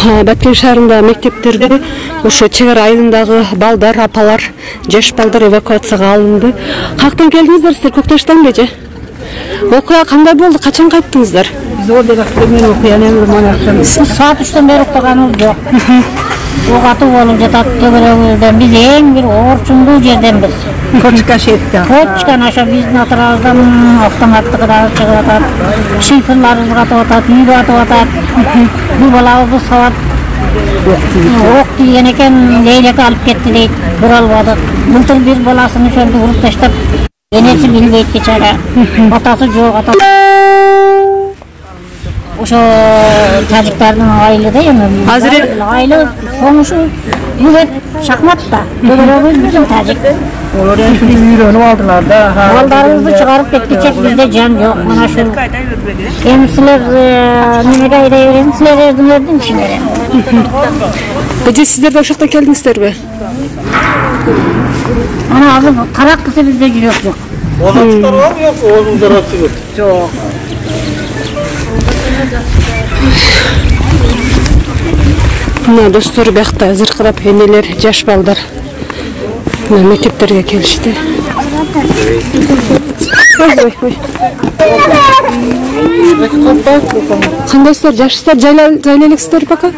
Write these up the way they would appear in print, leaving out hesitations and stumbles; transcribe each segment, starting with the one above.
Баткен шаарында мектептерде ошо чек ара айылындагы балдар, апалар, жаш балдар эвакуацияга алынды. Каяктан келдиңиздер силер? Көкташтан беле? Окуя кандай болду? Качан кайттыңыздар? Биз ол эле окуяны манактан саат 3-төн бери уктаганыбыз жок. Огатуу болуп жатат төбөлөгүбүздөн. Биз эң бир орчундуу жерденбиз. Кочка шетте. Кочкан ошо биздин атыбыздан автоматтыгы чыгып атат. Шифрларыбыз катып атат, үй катып атат. Бул балабызды сабат ок тийген экен, лейлеке алып кетти дейт. Көрө албадык. Былтыр бир баласын ошентип уруп таштап, энеси билбейт бечара. Атасы жок, атасы. Ошо тажиктардын айылы да эми. Азыр айылы комушу бул шахматта. Бөлөрөбүз бүтүн тажик. Олар эми үйрөнүп алдылар да. Балдарыбызды чыгарып кеткичек бизде жан жок. Мына ушул. Эми силер немеге айдай бересиз? Силер өзүңөрдүн ишиңер. Быжы сиздер да ошоктон келдиңиздерби? Ана азыр тарак кылса бизде жүрөк жок. Озаттар барбы жок? Өзүңүздөр ачыгып. Жок. Мына достор биякта зыркырап энелер, жаш балдар мектептерге келишти. Кандайсыздар, жашсыздар, жайлай элексиздер пока?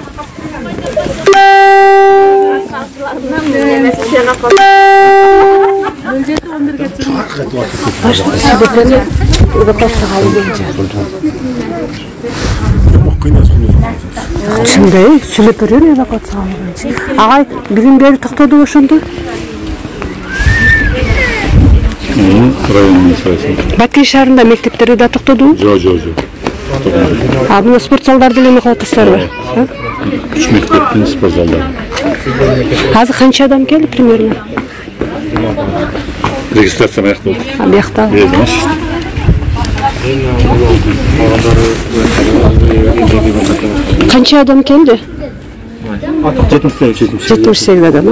Ушундай сүйлөп берем эвакуация алган. Агай, билим бери токтоду ошондо. Баткен шаарында мектептерде да токтодубу? Жок. Мына спорт залдарды деле эме кылып атасыздарбы? 3 мектептин спорт залдары. Азыр канча адам келди примерно? Регистрация аякталды. Биякта. Канча адам келди? 78 адам.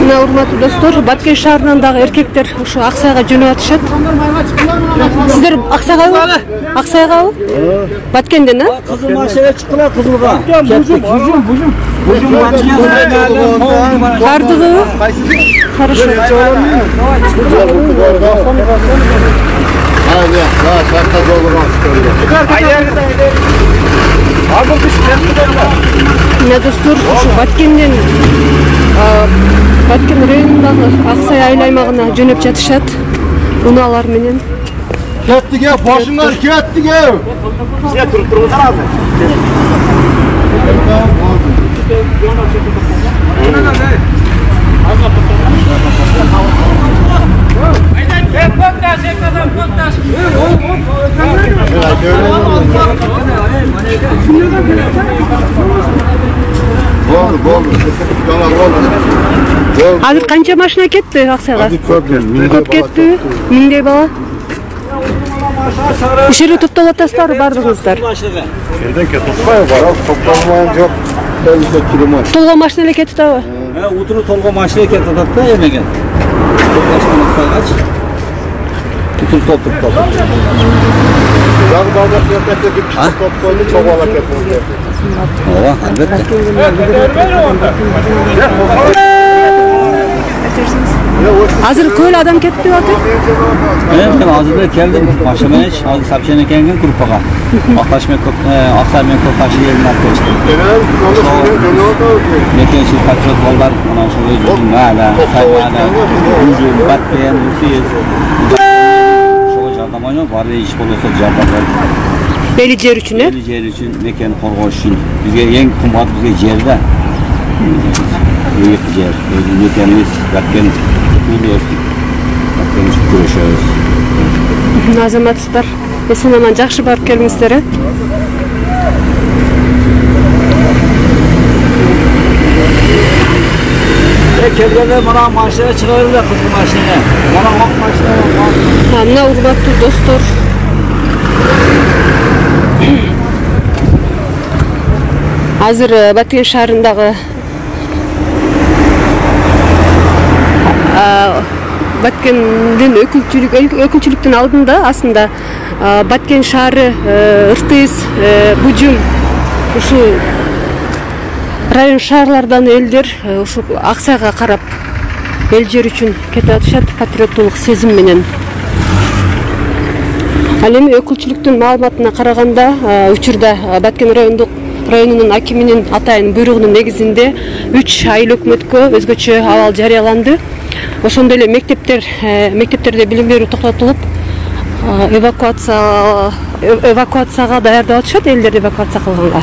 Мына урматтуу достор, Баткен шаарынан дагы эркектер ушу Аксайга жөнөп атышат. Сиздер Аксайгабы? Аксайгабы? Баткенден, а? Кызыл машина чыккыла, кызылга. Бужум машина. Бардыгы? Хорошо. Мына достор, ушу Баткенден Баткен районундагы Аксай айыл аймагына жөнөп жатышат. Унаалар менен. Ketdik, boşunlar ketdik. Size turup azır. Азыр канча машина кетти Аксайга? Көп кетти. Миңдей бала. Ишери топтолуп атасыздар, бардыңыздар. Жерден кетпай барып, топталман жок. Толгон машина эле кетип атабы? Утуру толгон машина кетип атат да эмеген. Топташкан аксайгач. Бүтүн топ туруп калды. Дагы балдар кетип топтолду, чогула кетти. Ооба, албетте. Азыр көп адам кетти деп атат. Мен азыр эле келдим. Машина менен азыр сообщение келген группага. Аксай менен Көкташ жерине алып келишти. Мекенчи патрот балдар мына ошо өзүнүн ала, сайгана, Бужум, Баткен, Утиз. Ошого жардам ойноп, бар иш болсо жардам берет. Бели жер үчүн, Бели жер үчүн, мекен коргош үчүн. Бизге эң кымбат бизге жер да. Жер, мекенибиз Баткен үйлөстүк. Баткен үчүн күрөшөбүз. Азаматсыздар, эсен аман жакшы барып келиңиздер. Келгенде мына машина чыга берди, кызыл машина. Мына ак машина. Мына урматтуу достор. Азыр Баткен шаарындагы Баткендин өкүлчүлүктүн алдында асында Баткен шаары, Ыртыс, Бужум ушул район шаарлардан элдер ушу Аксайга карап эл жер үчүн кете атышат патриоттулук сезим менен. Ал эми өкүлчүлүктүн маалыматына караганда учурда Баткен районунун акиминин атайын буйругунун негизинде 3 айыл өкмөткө өзгөчө абал жарыяланды. Ошондой эле мектептерде билим берүү токтотулуп, эвакуацияга даярдап атышат элдерди эвакуация кылганга.